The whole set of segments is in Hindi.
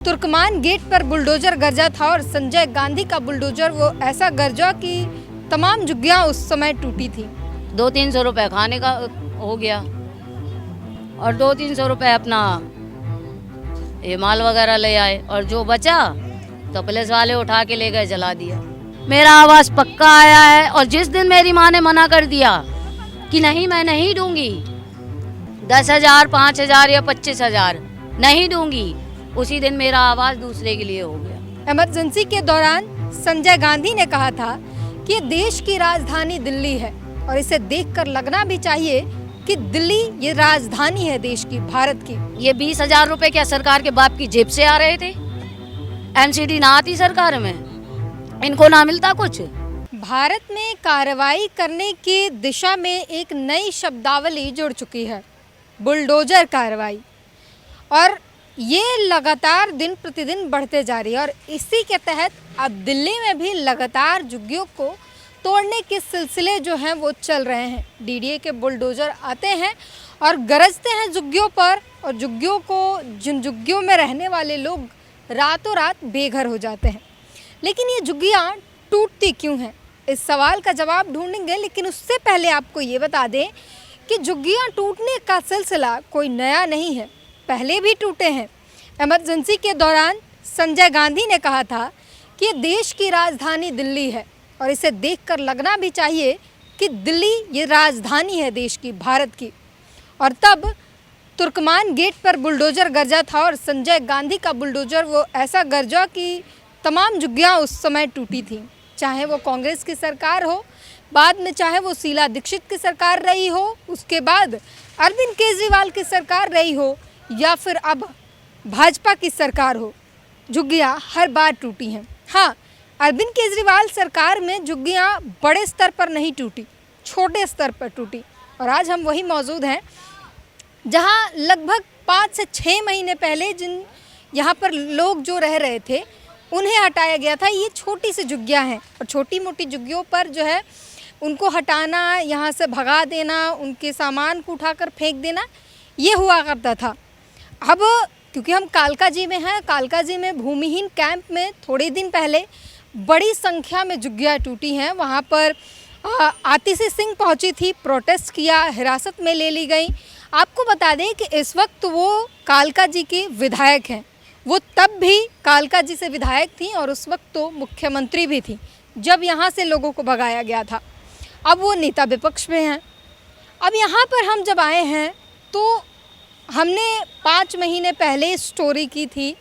तुर्कमान गेट पर बुलडोजर गरजा था और संजय गांधी का बुलडोजर वो ऐसा गरजा कि तमाम झुग्गियां उस समय टूटी थी। 200-300 रुपए खाने का हो गया और 200-300 रुपए अपना ये माल वगैरह ले आए और जो बचा तो पुलिस वाले उठा के ले गए, जला दिया। मेरा आवाज पक्का आया है और जिस दिन मेरी माँ ने मना कर दिया कि नहीं मैं नहीं दूंगी 10,000, 5,000 या 25,000 नहीं दूंगी, उसी दिन मेरा आवाज दूसरे के लिए हो गया। इमरजेंसी के दौरान संजय गांधी ने कहा था कि ये देश की राजधानी दिल्ली है और इसे देखकर लगना भी चाहिए कि दिल्ली ये राजधानी है देश की, भारत की। ये 20,000 रुपए क्या सरकार के बाप की जेब से आ रहे थे? एमसीडी ना आती सरकार में, इनको ना मिलता कुछ। भारत में कार्रवाई करने की दिशा में एक नई शब्दावली जुड़ चुकी है, बुलडोजर कार्रवाई, और ये लगातार दिन प्रतिदिन बढ़ते जा रही है। और इसी के तहत अब दिल्ली में भी लगातार झुग्गियों को तोड़ने के सिलसिले जो हैं वो चल रहे हैं। डीडीए के बुलडोजर आते हैं और गरजते हैं झुग्गियों पर, और झुग्गियों को, जिन झुग्गियों में रहने वाले लोग रातों रात बेघर हो जाते हैं। लेकिन ये झुग्गियाँ टूटती क्यों हैं, इस सवाल का जवाब ढूंढेंगे। लेकिन उससे पहले आपको ये बता दें कि झुग्गियाँ टूटने का सिलसिला कोई नया नहीं है, पहले भी टूटे हैं। इमरजेंसी के दौरान संजय गांधी ने कहा था कि ये देश की राजधानी दिल्ली है और इसे देखकर लगना भी चाहिए कि दिल्ली ये राजधानी है देश की, भारत की। और तब तुर्कमान गेट पर बुलडोजर गरजा था और संजय गांधी का बुलडोजर वो ऐसा गरजा कि तमाम झुग्गियाँ उस समय टूटी थी। चाहे वो कांग्रेस की सरकार हो, बाद में चाहे वो शीला दीक्षित की सरकार रही हो, उसके बाद अरविंद केजरीवाल की सरकार रही हो, या फिर अब भाजपा की सरकार हो, झुग्गियाँ हर बार टूटी हैं। हाँ, अरविंद केजरीवाल सरकार में झुग्गियाँ बड़े स्तर पर नहीं टूटी, छोटे स्तर पर टूटी। और आज हम वही मौजूद हैं जहाँ लगभग 5 से 6 महीने पहले जिन यहाँ पर लोग जो रह रहे थे उन्हें हटाया गया था। ये छोटी सी झुग्गियाँ हैं और छोटी मोटी झुग्गियों पर जो है उनको हटाना, यहाँ से भगा देना, उनके सामान को उठाकर फेंक देना, ये हुआ करता था। अब क्योंकि हम कालका जी में हैं, कालका जी में भूमिहीन कैंप में थोड़े दिन पहले बड़ी संख्या में झुग्गियाँ टूटी हैं। वहाँ पर आतिशी सिंह पहुँची थी, प्रोटेस्ट किया, हिरासत में ले ली गई। आपको बता दें कि इस वक्त वो कालका जी की विधायक हैं। वो तब भी कालका जी से विधायक थी और उस वक्त तो मुख्यमंत्री भी थी जब यहाँ से लोगों को भगाया गया था। अब वो नेता विपक्ष में हैं। अब यहाँ पर हम जब आए हैं तो हमने 5 महीने पहले स्टोरी की थी,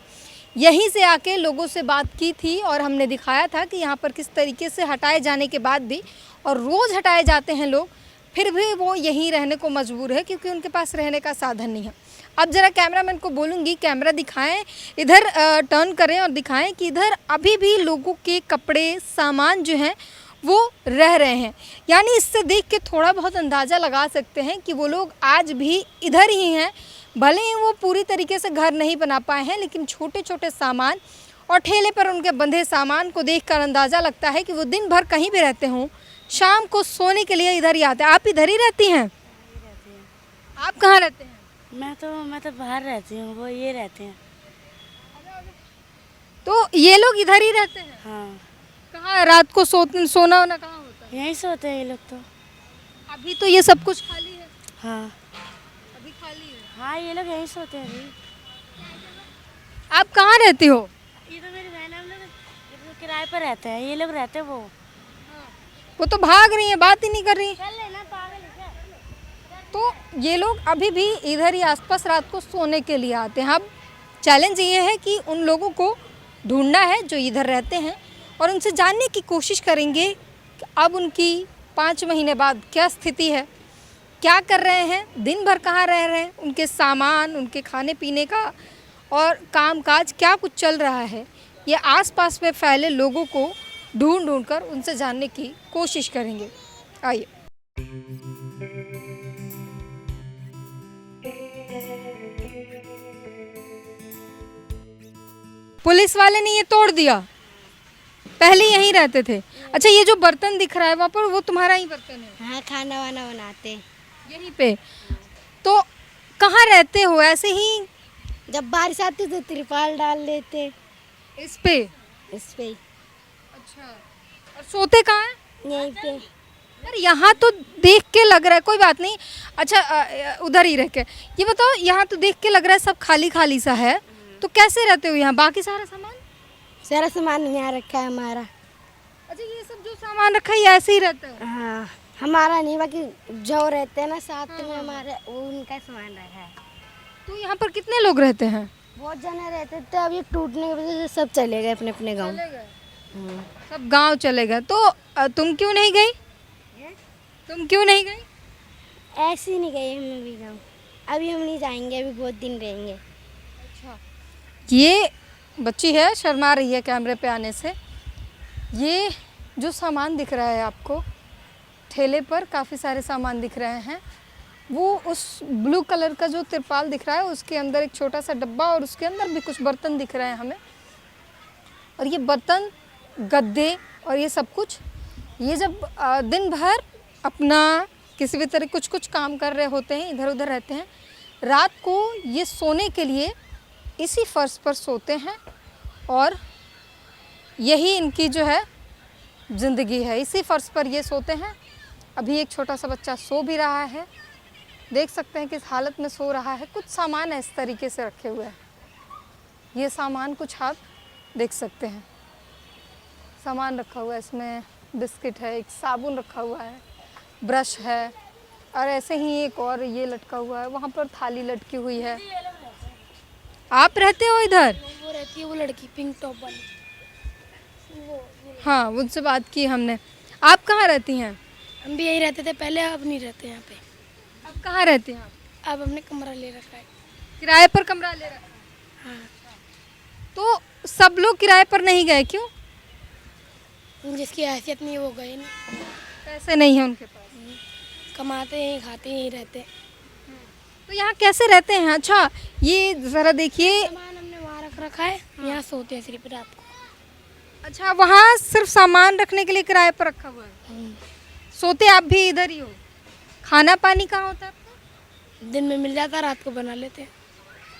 यहीं से आके लोगों से बात की थी और हमने दिखाया था कि यहाँ पर किस तरीके से हटाए जाने के बाद भी, और रोज़ हटाए जाते हैं लोग, फिर भी वो यहीं रहने को मजबूर है क्योंकि उनके पास रहने का साधन नहीं है। अब ज़रा कैमरामैन को बोलूँगी कैमरा दिखाएं, इधर टर्न करें और दिखाएं कि इधर अभी भी लोगों के कपड़े, सामान जो हैं वो रह रहे हैं। यानी इससे देख के थोड़ा बहुत अंदाज़ा लगा सकते हैं कि वो लोग आज भी इधर ही हैं। भले ही वो पूरी तरीके से घर नहीं बना पाए हैं, लेकिन छोटे छोटे सामान और ठेले पर उनके बंधे सामान को देखकर अंदाज़ा लगता है कि वो दिन भर कहीं भी रहते हों, शाम को सोने के लिए इधर ही आते हैं। आप इधर ही रहती हैं? आप कहाँ रहते हैं? मैं तो बाहर रहती हूँ, वो ये रहते हैं। तो ये लोग इधर ही रहते हैं? हाँ। कहाँ रात को सोना वोना कहाँ होता है? यहीं सोते हैं ये लोग तो। अभी तो ये सब कुछ खाली है। हाँ, अभी खाली है। हाँ, ये लोग यहीं सोते हैं अभी। आप कहाँ रहती हो? ये तो मेरी बहन है, हम लोग किराए पर रहते हैं, ये लोग रहते हैं वो तो भाग रही हैं, बात ही नहीं कर रही। चल लेना, पागल है क्या? तो ये लोग अभी भी इधर ही आसपास रात को सोने के लिए आते हैं। अब चैलेंज ये है कि उन लोगों को ढूंढना है जो इधर रहते हैं और उनसे जानने की कोशिश करेंगे कि अब उनकी 5 महीने बाद क्या स्थिति है, क्या कर रहे हैं, दिन भर कहाँ रह रहे हैं, उनके सामान, उनके खाने पीने का और कामकाज क्या कुछ चल रहा है। ये आसपास में फैले लोगों को ढूंढ कर उनसे जानने की कोशिश करेंगे। आइए। पुलिस वाले ने ये तोड़ दिया, पहले यहीं रहते थे। अच्छा, ये जो बर्तन दिख रहा है वहाँ पर, वो तुम्हारा ही बर्तन है? हाँ, खाना वाना बनाते यहीं पे। तो कहाँ रहते हो? ऐसे ही जब बारिश आती तो तिरपाल डाल लेते इस पे? इस पे अच्छा, और सोते कहाँ हैं? यहीं पे। यार यहाँ तो देख के लग रहा है, कोई बात नहीं। अच्छा उधर ही रह के ये बताओ, यहाँ तो देख के लग रहा है सब खाली खाली सा है, तो कैसे रहते हो यहाँ? बाकी सारा सामान? सारा सामान यहाँ रखा है हमारा। अच्छा, ये सब जो सामान रखा है ये ऐसे ही रहता है? हाँ, हमारा नहीं, बाकी जो रहते हैं ना साथ में हमारे, वो उनका सामान रखा है। तो यहाँ पर कितने लोग रहते हैं? बहुत जने रहते थे, अब ये टूटने की वजह से सब चले गए अपने अपने गाँव। सब गांव चले गए। तो तुम क्यों नहीं गई? तुम क्यों नहीं गई? ऐसे ही नहीं गए हम भी गाँव, अभी हम नहीं जाएंगे, अभी बहुत दिन रहेंगे। ये बच्ची है, शर्मा रही है कैमरे पे आने से। ये जो सामान दिख रहा है आपको ठेले पर, काफ़ी सारे सामान दिख रहे हैं, वो उस ब्लू कलर का जो तिरपाल दिख रहा है उसके अंदर एक छोटा सा डब्बा, और उसके अंदर भी कुछ बर्तन दिख रहे हैं हमें। और ये बर्तन, गद्दे और ये सब कुछ, ये जब दिन भर अपना किसी भी तरह कुछ कुछ काम कर रहे होते हैं, इधर उधर रहते हैं, रात को ये सोने के लिए इसी फर्श पर सोते हैं, और यही इनकी जो है ज़िंदगी है, इसी फर्श पर ये सोते हैं। अभी एक छोटा सा बच्चा सो भी रहा है, देख सकते हैं किस हालत में सो रहा है। कुछ सामान इस तरीके से रखे हुए हैं, ये सामान कुछ आप देख सकते हैं, सामान रखा हुआ है, इसमें बिस्किट है, एक साबुन रखा हुआ है, ब्रश है, और ऐसे ही एक और ये लटका हुआ है, वहाँ पर थाली लटकी हुई है। आप रहते हो इधर? वो रहती है वो लड़की पिंक टॉप वाली, हाँ, उनसे बात की हमने। आप कहाँ रहती हैं? हम भी यही रहते थे पहले, अब नहीं रहते यहाँ पे। अब कहाँ रहते हैं आप? अब हमने कमरा ले रखा है। किराए पर कमरा ले रखा है? हाँ, तो सब लोग किराए पर नहीं गए, क्यों? जिसकी हैसियत नहीं है वो गए नहीं, पैसे नहीं है उनके पास, कमाते यहीं खाते यहीं रहते। तो यहाँ कैसे रहते हैं? अच्छा, ये ज़रा देखिए। सामान हमने वहाँ रख रखा है, यहाँ सोते हैं सिर्फ रात को। अच्छा, वहाँ सिर्फ सामान रखने के लिए किराए पर रखा हुआ है, सोते आप भी इधर ही हो? खाना पानी कहाँ होता है आपका? दिन में मिल जाता है, रात को बना लेते हैं।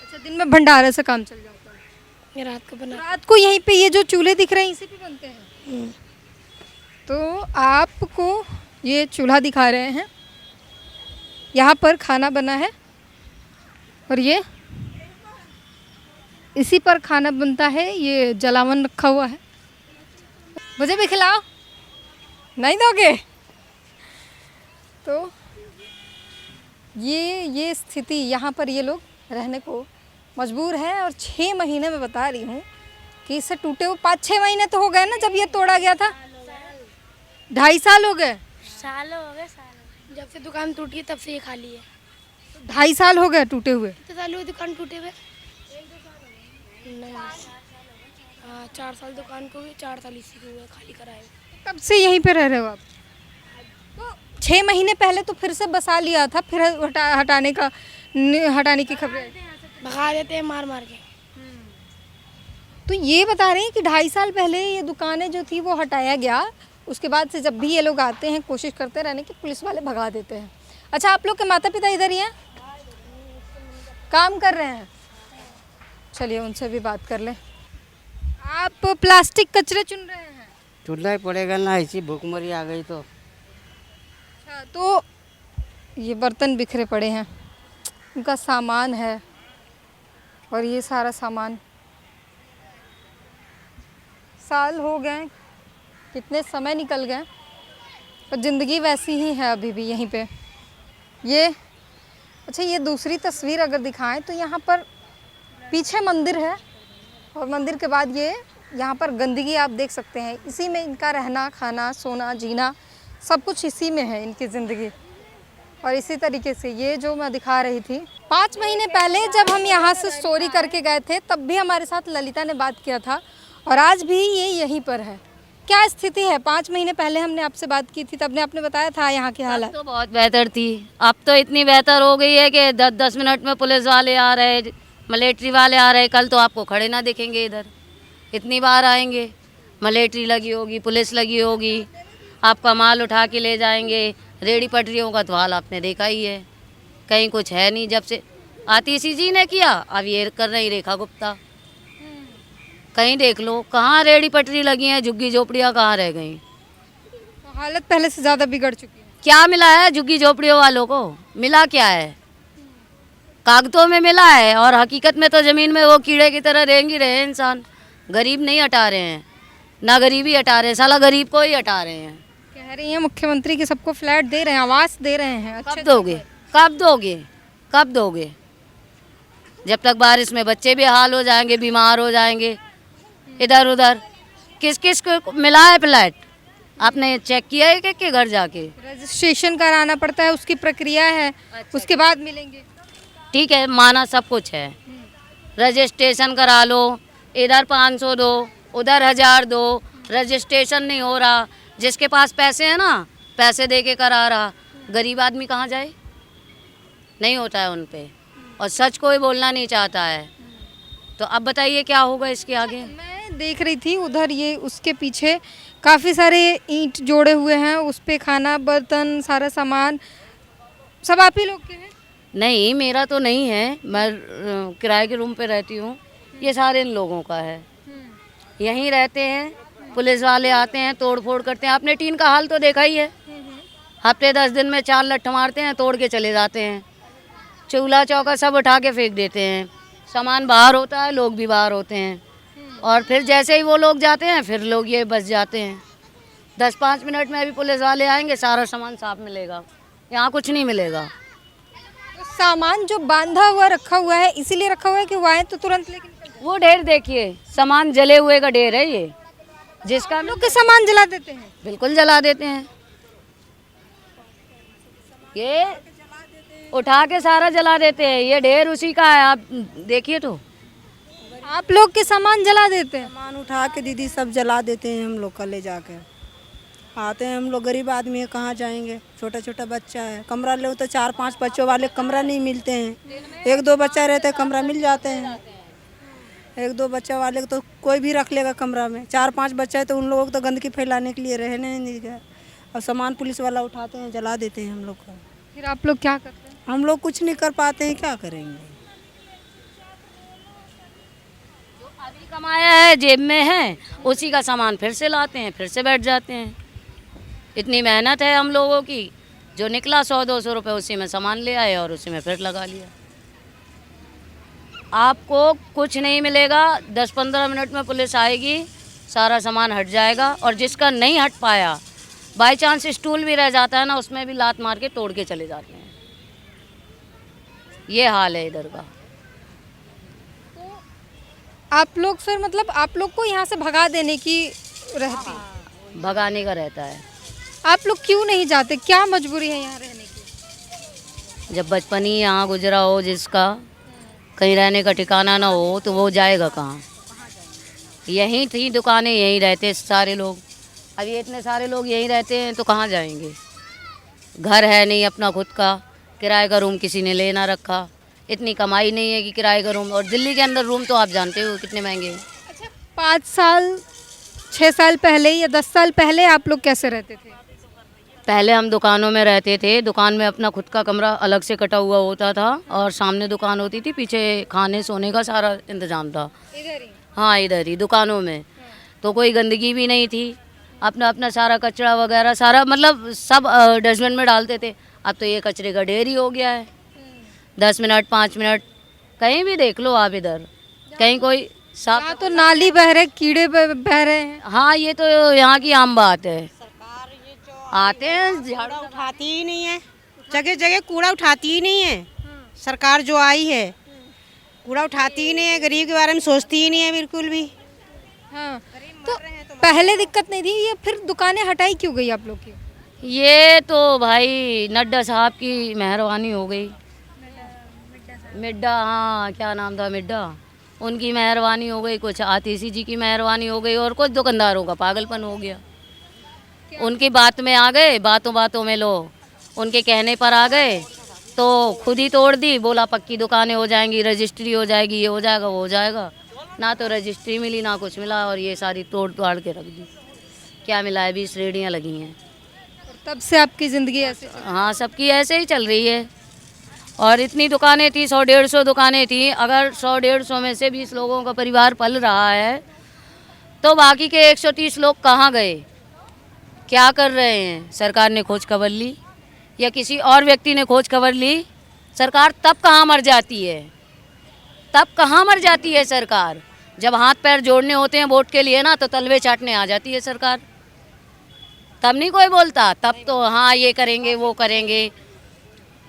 अच्छा, दिन में भंडारे से काम चल जाता है, ये रात को बना। रात को यहीं पे ये जो चूल्हे दिख रहे हैं इसी पे बनते हैं? तो आपको ये चूल्हा दिखा रहे हैं, यहाँ पर खाना बना है, और ये इसी पर खाना बनता है। ये जलावन रखा हुआ है, मुझे भी खिलाओ, नहीं दोगे? तो ये स्थिति, यहाँ पर ये लोग रहने को मजबूर हैं। और 6 महीने में बता रही हूँ कि इसे टूटे हुए 5-6 महीने तो हो गए ना जब ये तोड़ा गया था? 2.5 साल हो गए? साल हो गए, जब से दुकान टूटी है तब से ये खाली है। 2.5 साल हो गए टूटे हुए? कितने साल हुए दुकान टूटे हुए? नहीं, हाँ 4 साल दुकान को हुए, 4 साल इसी को हुए खाली कराए। तब से यहीं पे रह रहे हो आप? तो 6 महीने पहले तो फिर से बसा लिया था, फिर हटाने की खबरें। भगा देते हैं मार मार के। तो ये बता रहे हैं कि 2.5 साल पहले ये दुकानें जो थी वो हटाया गया, उसके बाद से जब भी ये लोग आते हैं कोशिश करते रहने की, पुलिस वाले भगा देते हैं। अच्छा, आप लोग के माता पिता इधर ही हैं, काम कर रहे हैं? चलिए उनसे भी बात कर लें। आप प्लास्टिक कचरे चुन रहे हैं? चुनना ही पड़ेगा ना, ऐसी भूखमरी आ गई तो। अच्छा, तो ये बर्तन बिखरे पड़े हैं, उनका सामान है, और ये सारा सामान, साल हो गए, कितने समय निकल गए, पर ज़िंदगी वैसी ही है अभी भी यहीं पे। ये अच्छा, ये दूसरी तस्वीर अगर दिखाएं तो यहाँ पर पीछे मंदिर है, और मंदिर के बाद ये यहाँ पर गंदगी आप देख सकते हैं। इसी में इनका रहना, खाना, सोना, जीना सब कुछ इसी में है, इनकी ज़िंदगी। और इसी तरीके से ये जो मैं दिखा रही थी, 5 महीने पहले जब हम यहाँ से स्टोरी करके गए थे तब भी हमारे साथ ललिता ने बात किया था, और आज भी ये यहीं पर है। क्या स्थिति है? 5 महीने पहले हमने आपसे बात की थी, तब ने आपने बताया था यहाँ की हालत तो बहुत बेहतर थी, अब तो इतनी बेहतर हो गई है कि 10-10 मिनट में पुलिस वाले आ रहे, मिलिट्री वाले आ रहे। कल तो आपको खड़े ना दिखेंगे इधर, इतनी बार आएंगे, मिलिट्री लगी होगी, पुलिस लगी होगी, आपका माल उठा के ले जाएंगे। रेहड़ी पटरियों का तो हाल आपने देखा ही है, कहीं कुछ है नहीं। जब से आतिशी जी ने किया, अब ये कर रही रेखा गुप्ता। कहीं देख लो, कहाँ रेड़ी पटरी लगी है, झुग्गी झोपड़ियाँ कहाँ रह गई। तो हालत पहले से ज़्यादा बिगड़ चुकी है। क्या मिला है झुग्गी झोपड़ियों वालों को? मिला क्या है? कागजों में मिला है, और हकीकत में तो ज़मीन में वो कीड़े की तरह रहेंगे रहे इंसान। गरीब नहीं हटा रहे हैं, ना गरीबी हटा रहे हैं, साला गरीब को ही हटा रहे हैं। कह रही हैं मुख्यमंत्री की सबको फ्लैट दे रहे हैं, आवास दे रहे हैं। कब दोगे? कब दोगे? कब दोगे? जब तक बारिश में बच्चे भी हाल हो जाएंगे, बीमार हो जाएंगे इधर उधर। किस किस को मिला है फ्लैट? आपने चेक किया है कि घर जाके? रजिस्ट्रेशन कराना पड़ता है, उसकी प्रक्रिया है, उसके बाद मिलेंगे। ठीक है, माना सब कुछ है, रजिस्ट्रेशन करा लो, इधर 500 दो, उधर 1000 दो, रजिस्ट्रेशन नहीं हो रहा। जिसके पास पैसे हैं ना, पैसे दे के करा रहा, गरीब आदमी कहाँ जाए? नहीं होता है उन पे, और सच कोई बोलना नहीं चाहता है। तो अब बताइए क्या होगा इसके आगे? मैं देख रही थी उधर, ये उसके पीछे काफ़ी सारे ईंट जोड़े हुए हैं, उस पे खाना बर्तन सारा सामान सब आप ही लोग के हैं? नहीं, मेरा तो नहीं है, मैं किराए के रूम पे रहती हूँ। ये सारे इन लोगों का है, यहीं रहते हैं। पुलिस वाले आते हैं, तोड़ फोड़ करते हैं। आपने टीन का हाल तो देखा ही है, हफ्ते 10 दिन में 4 लट्ठ मारते हैं, तोड़ के चले जाते हैं। चूल्हा चौका सब उठा के फेंक देते हैं। सामान बाहर होता है, लोग भी बाहर होते हैं, और फिर जैसे ही वो लोग जाते हैं, फिर लोग ये बस जाते हैं। 10-5 मिनट में अभी पुलिस वाले आएंगे, सारा सामान साफ मिलेगा, यहाँ कुछ नहीं मिलेगा। तो सामान जो बांधा हुआ रखा हुआ है, इसीलिए रखा हुआ है कि वो आए तो तुरंत लेकिन वो ढेर देखिए, सामान जले हुए का ढेर है ये, जिसका लोग के सामान जला देते हैं। बिल्कुल जला देते हैं। ये उठा के सारा जला देते हैं, ये ढेर उसी का है, आप देखिए तो। आप लोग के सामान जला देते हैं? सामान उठा के दीदी सब जला देते हैं हम लोग का, ले जाके आते हैं। हम लोग गरीब आदमी है, कहाँ जाएंगे? छोटा छोटा बच्चा है, कमरा ले तो 4-5 बच्चों वाले कमरा नहीं मिलते हैं। 1-2 बच्चा रहते हैं, कमरा मिल जाते हैं। 1-2 बच्चा वाले तो कोई भी रख लेगा कमरा में। 4-5 बच्चा है तो उन लोगों को तो गंदगी फैलाने के लिए रहने नहीं गए, और सामान पुलिस वाला उठाते हैं, जला देते हैं हम लोग का। फिर आप लोग क्या करते हैं? हम लोग कुछ नहीं कर पाते हैं, क्या करेंगे? अभी कमाया है, जेब में है, उसी का सामान फिर से लाते हैं, फिर से बैठ जाते हैं। इतनी मेहनत है हम लोगों की, जो निकला 100-200 रुपये उसी में सामान ले आए और उसी में फिर लगा लिया। आपको कुछ नहीं मिलेगा, 10-15 मिनट में पुलिस आएगी, सारा सामान हट जाएगा, और जिसका नहीं हट पाया, बाई चांस स्टूल भी रह जाता है ना, उसमें भी लात मार के तोड़ के चले जाते हैं। ये हाल है इधर का। आप लोग फिर मतलब आप लोग को यहाँ से भगा देने की रहती है? भगाने का रहता है। आप लोग क्यों नहीं जाते? क्या मजबूरी है यहाँ रहने की? जब बचपन ही यहाँ गुजरा हो जिसका, कहीं रहने का ठिकाना ना हो, तो वो जाएगा कहाँ? यहीं थी दुकानें, यहीं रहते सारे लोग। अभी इतने सारे लोग यहीं रहते हैं तो कहाँ जाएंगे? घर है नहीं अपना खुद का, किराए का रूम किसी ने ले ना रखा, इतनी कमाई नहीं है कि किराए का रूम। और दिल्ली के अंदर रूम तो आप जानते हो कितने महंगे हैं। अच्छा, 5 साल 6 साल पहले या 10 साल पहले आप लोग कैसे रहते थे? पहले हम दुकानों में रहते थे, दुकान में अपना खुद का कमरा अलग से कटा हुआ होता था, और सामने दुकान होती थी, पीछे खाने सोने का सारा इंतजाम था। इधर ही? हाँ, इधर ही दुकानों में। तो कोई गंदगी भी नहीं थी, अपना अपना सारा कचरा वगैरह सारा मतलब सब डस्टबिन में डालते थे। अब तो ये कचरे का ढेर ही हो गया है। 10 मिनट 5 मिनट कहीं भी देख लो आप, इधर कहीं कोई साफ। यहाँ तो नाली बह रहे, कीड़े बह रहे हैं। हाँ, ये तो यहाँ की आम बात है। आते हैं, कूड़ा उठाती ही नहीं है, जगह जगह कूड़ा उठाती ही नहीं है। सरकार जो आई है कूड़ा उठाती ही नहीं है, गरीब के बारे में सोचती ही नहीं है बिल्कुल भी। हाँ, तो पहले दिक्कत नहीं थी, ये फिर दुकानें हटाई क्यों गई आप लोग की? ये तो भाई नड्डा साहब की मेहरबानी हो गई। मिड्डा, हाँ क्या नाम था, मिड्डा, उनकी मेहरबानी हो गई, कुछ आतिशी जी की मेहरबानी हो गई, और कुछ दुकानदारों का पागलपन हो गया। उनकी बात में आ गए, बातों बातों में लो उनके कहने पर आ गए, तो खुद ही तोड़ दी। बोला पक्की दुकानें हो जाएंगी, रजिस्ट्री हो जाएगी, ये हो जाएगा, वो हो जाएगा। ना तो रजिस्ट्री मिली ना कुछ मिला, और ये सारी तोड़ ताड़ के रख दी। क्या मिला है? 20 रेहड़ियाँ लगी हैं। और तब से आपकी ज़िंदगी ऐसे हाँ, सबकी ऐसे ही चल रही है। और इतनी दुकानें थी, 100-150 दुकानें थी। अगर 100-150 में से 20 लोगों का परिवार पल रहा है तो बाकी के 130 लोग कहाँ गए, क्या कर रहे हैं? सरकार ने खोज खबर ली या किसी और व्यक्ति ने खोज खबर ली? सरकार तब कहाँ मर जाती है, तब कहाँ मर जाती है सरकार? जब हाथ पैर जोड़ने होते हैं वोट के लिए ना, तो तलवे चाटने आ जाती है सरकार। तब नहीं कोई बोलता, तब तो हाँ ये करेंगे वो करेंगे।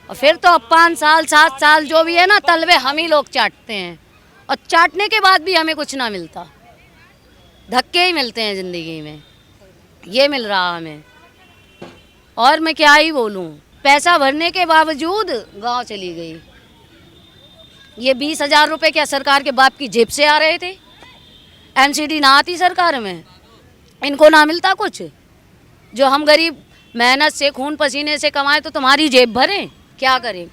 और फिर तो 5 साल 7 साल जो भी है ना, तलवे हम ही लोग चाटते हैं। और चाटने के बाद भी हमें कुछ ना मिलता, धक्के ही मिलते हैं ज़िंदगी में। ये मिल रहा हमें, और मैं क्या ही बोलूँ। पैसा भरने के बावजूद गांव चली गई। ये 20,000 रुपये क्या सरकार के बाप की जेब से आ रहे थे? एमसीडी ना आती सरकार में, इनको ना मिलता कुछ? जो हम गरीब मेहनत से खून पसीने से कमाए तो तुम्हारी जेब भरें, क्या करें?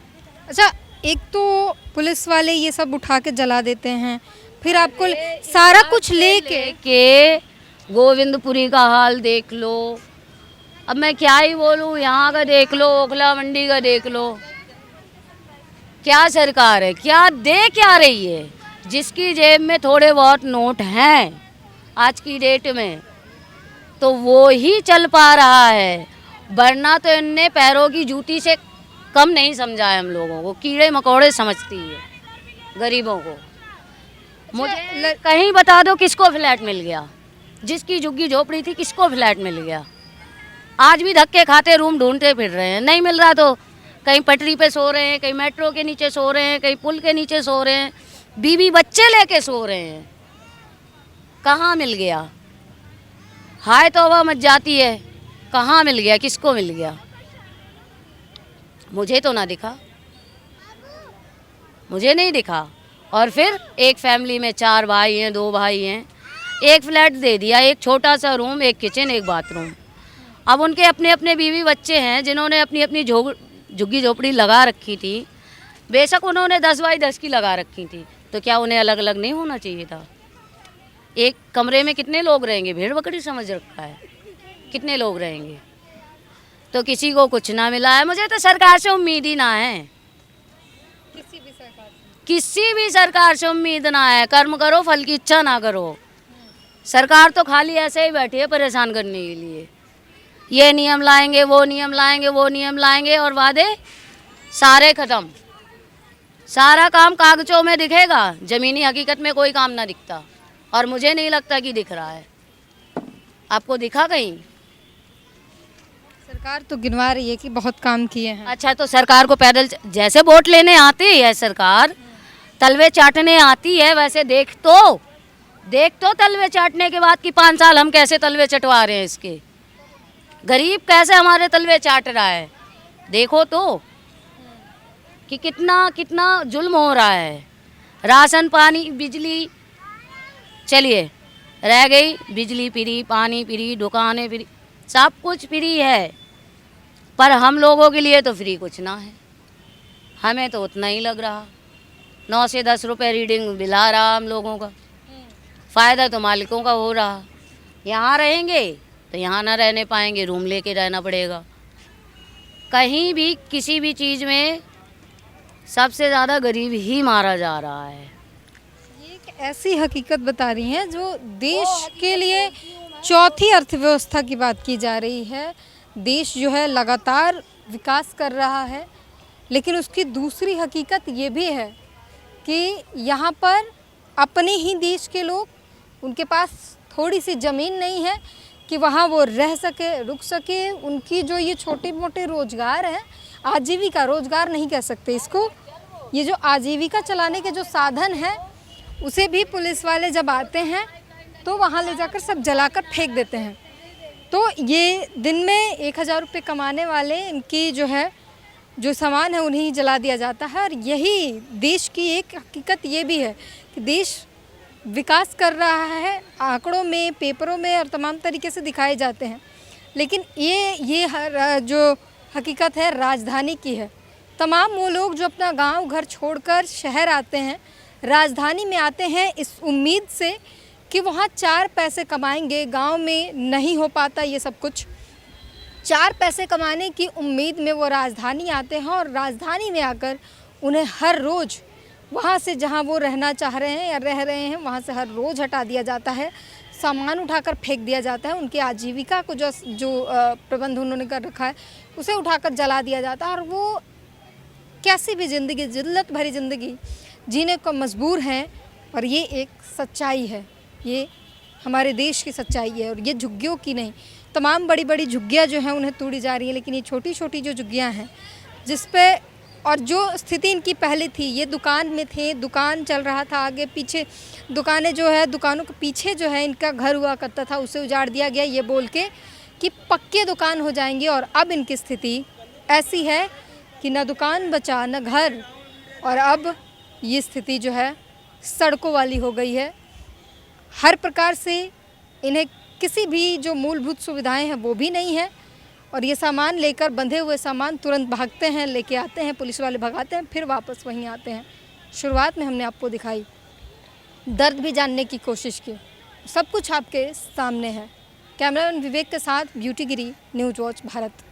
अच्छा, एक तो पुलिस वाले ये सब उठा के जला देते हैं, फिर आपको सारा कुछ लेके गोविंदपुरी का हाल देख लो। अब मैं क्या ही बोलूँ, यहाँ का देख लो, ओखला मंडी का देख लो। क्या सरकार है, क्या दे क्या रही है? जिसकी जेब में थोड़े बहुत नोट हैं आज की डेट में, तो वो ही चल पा रहा है, वरना तो इनने पैरों की जूती से कम नहीं समझा है हम लोगों को। कीड़े मकोड़े समझती है गरीबों को। मुझे कहीं बता दो किसको फ्लैट मिल गया? जिसकी झुग्गी झोपड़ी थी किसको फ्लैट मिल गया? आज भी धक्के खाते रूम ढूंढते फिर रहे हैं। नहीं मिल रहा तो कहीं पटरी पे सो रहे हैं, कहीं मेट्रो के नीचे सो रहे हैं, कहीं पुल के नीचे सो रहे हैं, बीवी बच्चे लेके सो रहे हैं। कहाँ मिल गया? हाय तौबा मच जाती है, कहाँ मिल गया, किसको मिल गया? मुझे तो ना दिखा, मुझे नहीं दिखा। और फिर एक फैमिली में 4 भाई हैं, 2 भाई हैं, एक फ्लैट दे दिया, एक छोटा सा रूम, एक किचन, एक बाथरूम। अब उनके अपने अपने बीवी बच्चे हैं जिन्होंने अपनी अपनी झुग्गी झोपड़ी लगा रखी थी। बेशक उन्होंने 10 बाई 10 की लगा रखी थी, तो क्या उन्हें अलग अलग नहीं होना चाहिए था? एक कमरे में कितने लोग रहेंगे? भेड़ बकरी समझ रखा है, कितने लोग रहेंगे? तो किसी को कुछ ना मिला है। मुझे तो सरकार से उम्मीद ही ना है, किसी भी सरकार से उम्मीद ना है। कर्म करो, फल की इच्छा ना करो। सरकार तो खाली ऐसे ही बैठी है परेशान करने के लिए। ये नियम लाएंगे, वो नियम लाएंगे, वो नियम लाएंगे, और वादे सारे ख़त्म। सारा काम कागजों में दिखेगा, ज़मीनी हकीकत में कोई काम ना दिखता। और मुझे नहीं लगता कि दिख रहा है। आपको दिखा कहीं? सरकार तो गिनवा रही है कि बहुत काम किए हैं। अच्छा, तो सरकार को पैदल जैसे वोट लेने आती है सरकार, तलवे चाटने आती है, वैसे देख तो तलवे चाटने के बाद कि 5 साल हम कैसे तलवे चटवा रहे हैं इसके। गरीब कैसे हमारे तलवे चाट रहा है, देखो तो कि कितना कितना जुल्म हो रहा है। राशन पानी बिजली, चलिए रह गई बिजली फ्री, पानी फ्री, दुकानें फ्री, सब कुछ फ्री है, पर हम लोगों के लिए तो फ्री कुछ ना है। हमें तो उतना ही लग रहा, 9 से 10 रुपए रीडिंग बिल आ रहा हम लोगों का। फ़ायदा तो मालिकों का हो रहा। यहाँ रहेंगे तो यहाँ ना रहने पाएंगे, रूम लेके रहना पड़ेगा। कहीं भी किसी भी चीज़ में सबसे ज़्यादा गरीब ही मारा जा रहा है। ये एक ऐसी हकीकत बता रही हैं जो देश के लिए चौथी अर्थव्यवस्था की बात की जा रही है। देश जो है लगातार विकास कर रहा है, लेकिन उसकी दूसरी हकीकत ये भी है कि यहाँ पर अपने ही देश के लोग, उनके पास थोड़ी सी ज़मीन नहीं है कि वहाँ वो रह सके, रुक सके। उनकी जो ये छोटे मोटे रोज़गार हैं, आजीविका, रोज़गार नहीं कह सकते इसको, ये जो आजीविका चलाने के जो साधन हैं, उसे भी पुलिस वाले जब आते हैं तो वहाँ ले जाकर सब जलाकर फेंक देते हैं। तो ये दिन में 1,000 रुपये कमाने वाले, इनकी जो है जो सामान है उन्हें जला दिया जाता है। और यही देश की एक हकीकत ये भी है कि देश विकास कर रहा है, आंकड़ों में, पेपरों में और तमाम तरीके से दिखाए जाते हैं, लेकिन ये जो हकीकत है राजधानी की है। तमाम वो लोग जो अपना गांव घर छोड़कर शहर आते हैं, राजधानी में आते हैं इस उम्मीद से कि वहाँ 4 पैसे कमाएंगे। गांव में नहीं हो पाता ये सब कुछ। 4 पैसे कमाने की उम्मीद में वो राजधानी आते हैं और राजधानी में आकर उन्हें हर रोज़ वहाँ से जहाँ वो रहना चाह रहे हैं या रह रहे हैं वहाँ से हर रोज़ हटा दिया जाता है, सामान उठाकर फेंक दिया जाता है। उनकी आजीविका को जो प्रबंध उन्होंने कर रखा है उसे उठाकर जला दिया जाता है, और वो कैसी भी ज़िंदगी, जिल्लत भरी ज़िंदगी जीने को मजबूर हैं। और ये एक सच्चाई है, ये हमारे देश की सच्चाई है, और ये झुग्गियों की नहीं, तमाम बड़ी बड़ी झुग्गियाँ जो हैं उन्हें तोड़ी जा रही हैं, लेकिन ये छोटी छोटी जो झुग्गियाँ हैं जिस पे, और जो स्थिति इनकी पहले थी, ये दुकान में थे, दुकान चल रहा था, आगे पीछे दुकानें जो है, दुकानों के पीछे जो है इनका घर हुआ करता था, उसे उजाड़ दिया गया ये बोल के कि पक्के दुकान हो जाएंगे। और अब इनकी स्थिति ऐसी है कि न दुकान बचा न घर, और अब ये स्थिति जो है सड़कों वाली हो गई है। हर प्रकार से इन्हें किसी भी जो मूलभूत सुविधाएं हैं वो भी नहीं है, और ये सामान लेकर, बंधे हुए सामान तुरंत भागते हैं, लेके आते हैं, पुलिस वाले भगाते हैं, फिर वापस वहीं आते हैं। शुरुआत में हमने आपको दिखाई, दर्द भी जानने की कोशिश की, सब कुछ आपके सामने है। कैमरामैन विवेक के साथ ब्यूटी गिरी, न्यूज़ वॉच भारत।